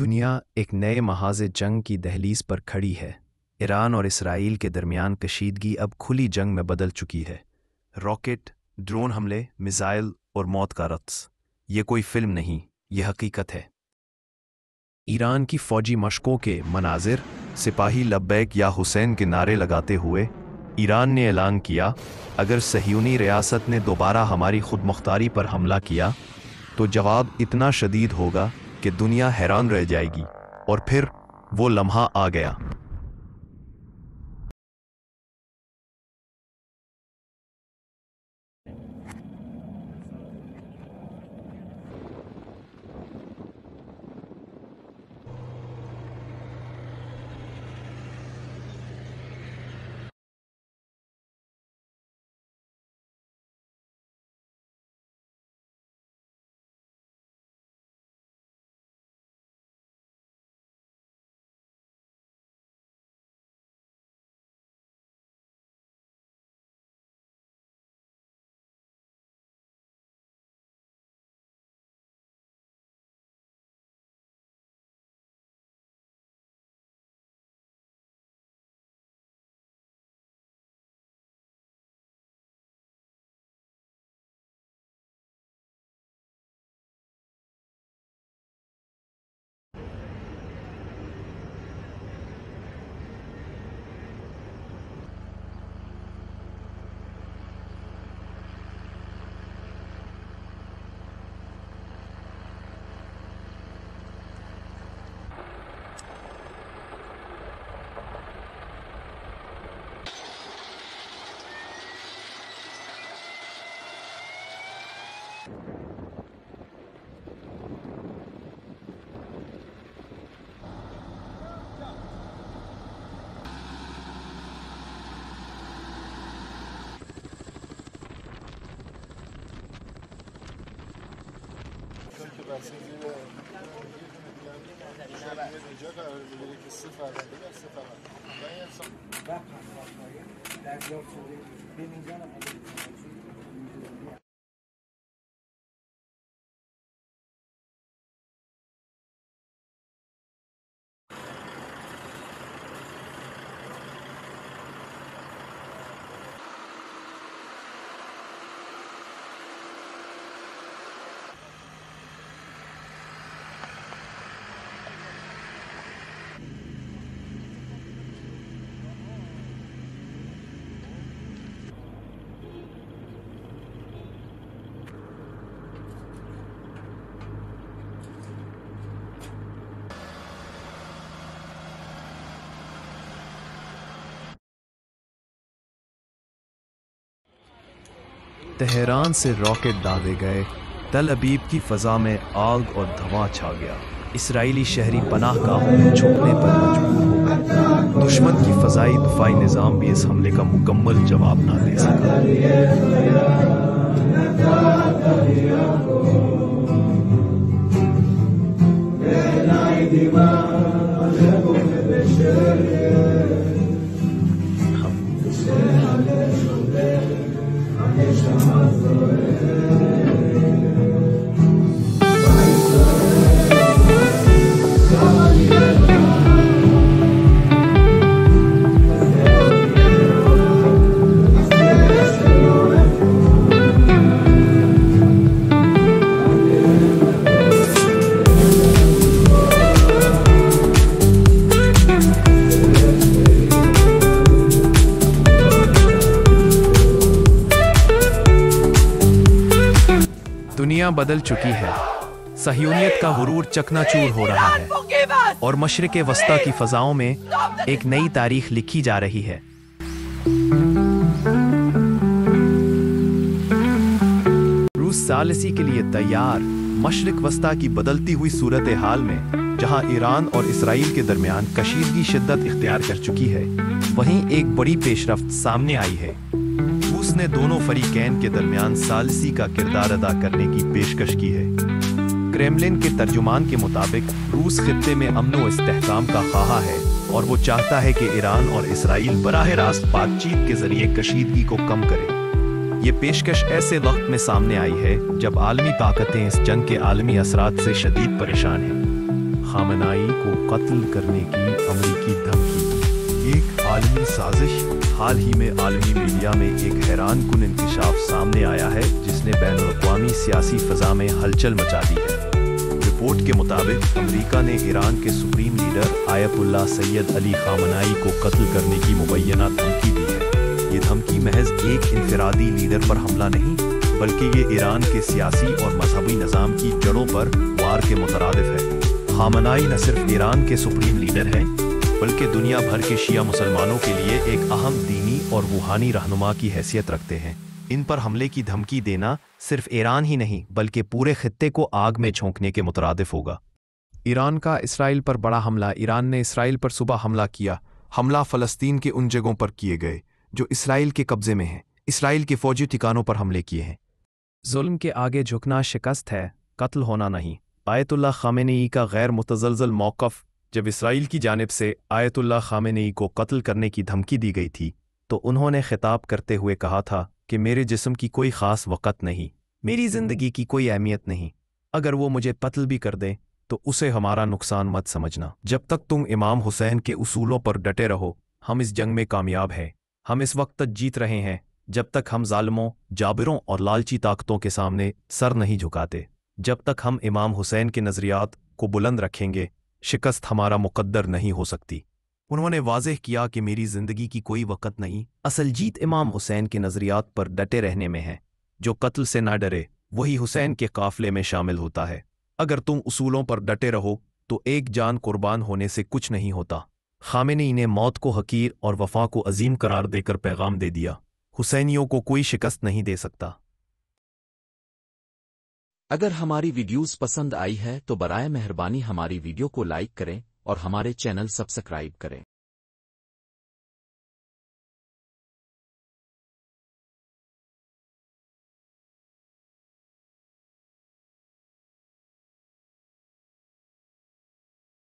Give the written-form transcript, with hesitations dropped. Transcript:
दुनिया एक नए महाज़ जंग की दहलीज पर खड़ी है। ईरान और इसराइल के दरमियान कशीदगी अब खुली जंग में बदल चुकी है। रॉकेट, ड्रोन हमले, मिसाइल और मौत का रक़्स, ये कोई फिल्म नहीं, ये हकीकत है। ईरान की फ़ौजी मशकों के मनाजिर, सिपाही लब्बैक या हुसैन के नारे लगाते हुए ईरान ने ऐलान किया, अगर सहयूनी रियासत ने दोबारा हमारी खुद मुख्तारी पर हमला किया तो जवाब इतना शदीद होगा कि दुनिया हैरान रह जाएगी। और फिर वो लम्हा आ गया। तेहरान से रॉकेट दागे गए, तल अबीब की फ़ज़ा में आग और धुआं छा गया। इसराइली शहरी पनाह गाहों में छुपने पर मजबूर हो गए। दुश्मन की फ़ज़ाई दिफ़ाई निज़ाम भी इस हमले का मुकम्मल जवाब ना दे सका। दुनिया बदल चुकी है। सहयूनियत का गुरूर चकनाचूर हो रहा है और मशरिक़ वस्ता की फ़ज़ाओं में एक नई तारीख लिखी जा रही है। रूस सालिसी के लिए तैयार। मशरिक़ वस्ता की बदलती हुई सूरत हाल में जहां ईरान और इसराइल के दरमियान कशीदगी शिद्दत इख्तियार कर चुकी है, वहीं एक बड़ी पेशरफ्त सामने आई है। रूस ने दोनों फरीकैन के दरमियान सालिसी का किरदार अदा करने की पेशकश की है। क्रेमलिन के तर्जुमान के मुताबिक रूस खित्ते में अमन व इस्तेहकाम का ख्वाहा है और वो चाहता है कि ईरान और इसराइल बराह रास्त बातचीत के जरिए कशीदगी को कम करे। ये पेशकश ऐसे वक्त में सामने आई है जब आलमी ताकतें इस जंग के आलमी असरात से शदीद परेशान हैं। खामनाई को कत्ल करने की अमरीकी धमकी। एक आलमी साजिश। हाल ही में आलमी मीडिया में एक हैरान कुन इंकशाफ सामने आया है जिसने बैनुल-अक़वामी सियासी फ़ज़ा में हलचल मचा दी है। रिपोर्ट के मुताबिक अमेरिका ने ईरान के supreme leader Ayatollah Syed Ali खामनाई को कत्ल करने की मुबैना धमकी दी है। ये धमकी महज एक इनफरादी लीडर पर हमला नहीं, बल्कि ये ईरान के सियासी और मजहबी निज़ाम की जड़ों पर वार के मुतरादिफ है। खामनाई न सिर्फ ईरान के सुप्रीम लीडर हैं, बल्कि दुनिया भर के शिया मुसलमानों के लिए एक अहम दीनी और रूहानी रहनुमा की हैसियत रखते हैं। इन पर हमले की धमकी देना सिर्फ ईरान ही नहीं बल्कि पूरे खित्ते को आग में झोंकने के मुतरादिफ होगा। ईरान का इसराइल पर बड़ा हमला। ईरान ने इसराइल पर सुबह हमला किया। हमला फ़लस्तीन के उन जगहों पर किए गए जो इसराइल के कब्ज़े में हैं। इसराइल के फ़ौजी ठिकानों पर हमले किए हैं। जुल्म के आगे झुकना शिकस्त है, कत्ल होना नहीं। आयतुल्लाह खामेनेई का गैर मुतज़लज़ल मौक़िफ़। जब इसराइल की जानिब से आयतुल्लाह खामेनेई को कत्ल करने की धमकी दी गई थी तो उन्होंने खिताब करते हुए कहा था कि मेरे जिस्म की कोई ख़ास वक़्त नहीं, मेरी ज़िंदगी की कोई अहमियत नहीं। अगर वो मुझे कत्ल भी कर दें तो उसे हमारा नुकसान मत समझना। जब तक तुम इमाम हुसैन के उसूलों पर डटे रहो, हम इस जंग में कामयाब हैं। हम इस वक्त तक जीत रहे हैं जब तक हम ज़ालिमों, जाबिरों और लालची ताकतों के सामने सर नहीं झुकाते। जब तक हम इमाम हुसैन के नज़रियात को बुलंद रखेंगे, शिकस्त हमारा मुक़द्दर नहीं हो सकती। उन्होंने वाज़ेह किया कि मेरी ज़िंदगी की कोई वक़्त नहीं, असल जीत इमाम हुसैन के नज़रियात पर डटे रहने में है। जो कत्ल से ना डरे वही हुसैन के काफ़िले में शामिल होता है। अगर तुम उसूलों पर डटे रहो तो एक जान कुर्बान होने से कुछ नहीं होता। खामेनेई ने मौत को हकीर और वफ़ा को अजीम करार देकर पैगाम दे दिया, हुसैनियों को कोई शिकस्त नहीं दे सकता। अगर हमारी वीडियोस पसंद आई है तो बराए मेहरबानी हमारी वीडियो को लाइक करें और हमारे चैनल सब्सक्राइब करें।